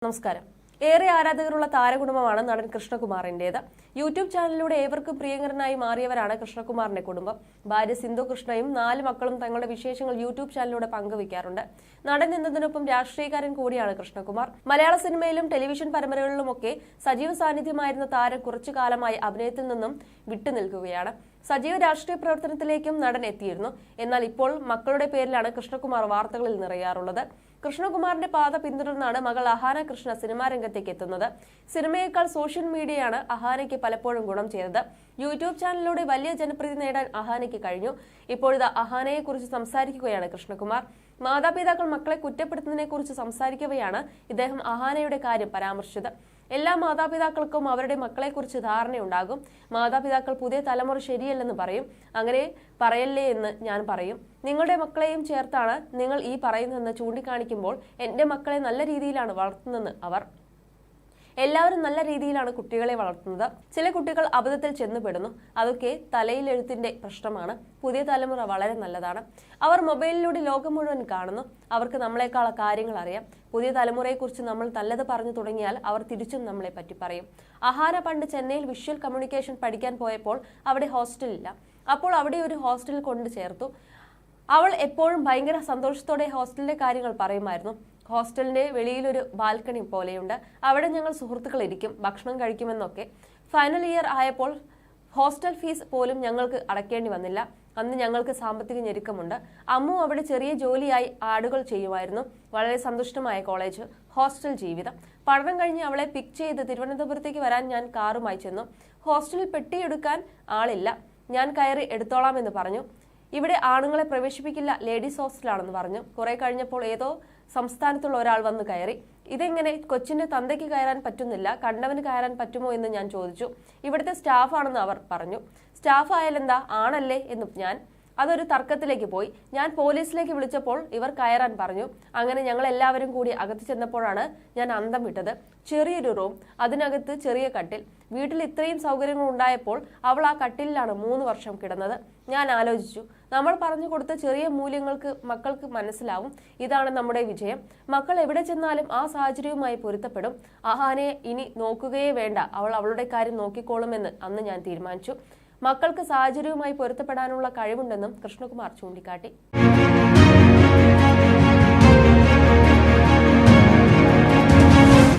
നമസ്കാരം. ഏറെ ആരാധകരുള്ള താരകുടുംബമാണ് നടൻ കൃഷ്ണകുമാറിന്റേത്. യൂട്യൂബ് ചാനലിലൂടെ ഏവർക്കും പ്രിയങ്കരനായി മാറിയവരാണ് കൃഷ്ണകുമാറിന്റെ കുടുംബം. ഭാര്യ സിന്ധു കൃഷ്ണയും 4 മക്കളും തങ്ങളുടെ വിശേഷങ്ങൾ യൂട്യൂബ് ചാനലിലൂടെ പങ്കുവയ്ക്കാറുണ്ട്. നടൻ എന്നതിനൊപ്പം രാഷ്ട്രീയക്കാരൻ കൂടിയാണ് കൃഷ്ണകുമാർ. മലയാള സിനിമയിലും ടെലിവിഷൻ പരമ്പരകളിലുമൊക്കെ സജീവ സാന്നിധ്യമായിരുന്ന താരം കുറച്ചു കാലമായി അഭിനയത്തിൽ നിന്നും വിട്ടുനിൽക്കുകയാണ്. സജീവ രാഷ്ട്രീയ പ്രവർത്തനത്തിലേക്കും നടൻ എത്തിയിരുന്നു. എന്നാൽ ഇപ്പോൾ മക്കളുടെ പേരിലാണ് കൃഷ്ണകുമാർ വാർത്തകളിൽ നിറയാറുള്ളത്. കൃഷ്ണകുമാറിന്റെ പാത പിന്തുടർന്നാണ് മകൾ അഹാന കൃഷ്ണ സിനിമാ രംഗത്തേക്ക് എത്തുന്നത്. സിനിമയേക്കാൾ സോഷ്യൽ മീഡിയയാണ് അഹാനയ്ക്ക് പലപ്പോഴും ഗുണം ചെയ്തത്. യൂട്യൂബ് ചാനലിലൂടെ വലിയ ജനപ്രീതി നേടാൻ അഹാനയ്ക്ക് കഴിഞ്ഞു. ഇപ്പോഴത്തെ അഹാനയെ കുറിച്ച് സംസാരിക്കുകയാണ് കൃഷ്ണകുമാർ. മാതാപിതാക്കൾ മക്കളെ കുറ്റപ്പെടുത്തുന്നതിനെ കുറിച്ച് സംസാരിക്കവെയാണ് ഇദ്ദേഹം അഹാനയുടെ കാര്യം പരാമർശിച്ചത്. എല്ലാ മാതാപിതാക്കൾക്കും അവരുടെ മക്കളെക്കുറിച്ച് ധാരണയുണ്ടാകും. മാതാപിതാക്കൾ പുതിയ തലമുറ ശരിയല്ലെന്ന് പറയും. അങ്ങനെ പറയല്ലേ എന്ന് ഞാൻ പറയും. നിങ്ങളുടെ മക്കളെയും ചേർത്താണ് നിങ്ങൾ ഈ പറയുന്നതെന്ന് ചൂണ്ടിക്കാണിക്കുമ്പോൾ എന്റെ മക്കളെ നല്ല രീതിയിലാണ് വളർത്തുന്നതെന്ന് അവർ. എല്ലാവരും നല്ല രീതിയിലാണ് കുട്ടികളെ വളർത്തുന്നത്. ചില കുട്ടികൾ അബദ്ധത്തിൽ ചെന്നുപെടുന്നു. അതൊക്കെ തലയിലെഴുത്തിന്റെ പ്രശ്നമാണ്. പുതിയ തലമുറ വളരെ നല്ലതാണ്. അവർ മൊബൈലിലൂടെ ലോകം മുഴുവൻ കാണുന്നു. അവർക്ക് നമ്മളെക്കാൾ കാര്യങ്ങൾ അറിയാം. പുതിയ തലമുറയെക്കുറിച്ച് നമ്മൾ നല്ലത് പറഞ്ഞു തുടങ്ങിയാൽ അവർ തിരിച്ചും നമ്മളെ പറ്റി പറയും. അഹാന പണ്ട് ചെന്നൈയിൽ വിഷ്വൽ കമ്മ്യൂണിക്കേഷൻ പഠിക്കാൻ പോയപ്പോൾ അവിടെ ഹോസ്റ്റലില്ല. അപ്പോൾ അവിടെ ഒരു ഹോസ്റ്റലിൽ കൊണ്ട് ചേർത്തു. അവൾ എപ്പോഴും ഭയങ്കര സന്തോഷത്തോടെ ഹോസ്റ്റലിലെ കാര്യങ്ങൾ പറയുമായിരുന്നു. ഹോസ്റ്റലിന്റെ വെളിയിലൊരു ബാൽക്കണി പോലെയുണ്ട്. അവിടെ ഞങ്ങൾ സുഹൃത്തുക്കൾ ഇരിക്കും, ഭക്ഷണം കഴിക്കുമെന്നൊക്കെ. ഫൈനൽ ഇയർ ആയപ്പോൾ ഹോസ്റ്റൽ ഫീസ് പോലും ഞങ്ങൾക്ക് അടയ്ക്കേണ്ടി വന്നില്ല. അന്ന് ഞങ്ങൾക്ക് സാമ്പത്തിക ഞെരുക്കമുണ്ട്. അമ്മു അവിടെ ചെറിയ ജോലിയായി ആടുകൾ ചെയ്യുമായിരുന്നു. വളരെ സന്തുഷ്ടമായ കോളേജ് ഹോസ്റ്റൽ ജീവിതം. പഠനം കഴിഞ്ഞ് അവളെ പിക്ക് ചെയ്ത് തിരുവനന്തപുരത്തേക്ക് വരാൻ ഞാൻ കാറുമായി ചെന്നു. ഹോസ്റ്റലിൽ പെട്ടിയെടുക്കാൻ ആളില്ല. ഞാൻ കയറി എടുത്തോളാമെന്ന് പറഞ്ഞു. ഇവിടെ ആണുങ്ങളെ പ്രവേശിപ്പിക്കില്ല, ലേഡീസ് ഹോസ്റ്റലാണെന്ന് പറഞ്ഞു. കുറെ കഴിഞ്ഞപ്പോൾ ഏതോ സംസ്ഥാനത്തുള്ള ഒരാൾ വന്ന് കയറി. ഇതെങ്ങനെ കൊച്ചിന്റെ തന്തയ്ക്ക് കയറാൻ പറ്റുന്നില്ല, കണ്ടവന് കയറാൻ പറ്റുമോ എന്ന് ഞാൻ ചോദിച്ചു. ഇവിടുത്തെ സ്റ്റാഫാണെന്ന് അവർ പറഞ്ഞു. സ്റ്റാഫ് ആയാലെന്താ, ആണല്ലേ എന്നും ഞാൻ. അതൊരു തർക്കത്തിലേക്ക് പോയി. ഞാൻ പോലീസിലേക്ക് വിളിച്ചപ്പോൾ ഇവർ കയറാൻ പറഞ്ഞു. അങ്ങനെ ഞങ്ങൾ എല്ലാവരും കൂടി അകത്ത് ചെന്നപ്പോഴാണ് ഞാൻ അന്തം വിട്ടത്. ചെറിയൊരു റൂം, അതിനകത്ത് ചെറിയ കട്ടിൽ. വീട്ടിൽ ഇത്രയും സൗകര്യങ്ങൾ ഉണ്ടായപ്പോൾ അവൾ ആ കട്ടിലാണ് 3 വർഷം കിടന്നത്. ഞാൻ ആലോചിച്ചു, നമ്മൾ പറഞ്ഞു കൊടുത്ത ചെറിയ മൂല്യങ്ങൾക്ക് മക്കൾക്ക് മനസ്സിലാവും. ഇതാണ് നമ്മുടെ വിജയം. മക്കൾ എവിടെ ചെന്നാലും ആ സാഹചര്യവുമായി പൊരുത്തപ്പെടും. അഹാനയെ ഇനി നോക്കുകയേ വേണ്ട, അവൾ അവളുടെ കാര്യം നോക്കിക്കോളുമെന്ന് അന്ന് ഞാൻ തീരുമാനിച്ചു. മക്കൾക്ക് സാഹചര്യവുമായി പൊരുത്തപ്പെടാനുള്ള കഴിവുണ്ടെന്നും കൃഷ്ണകുമാർ ചൂണ്ടിക്കാട്ടി.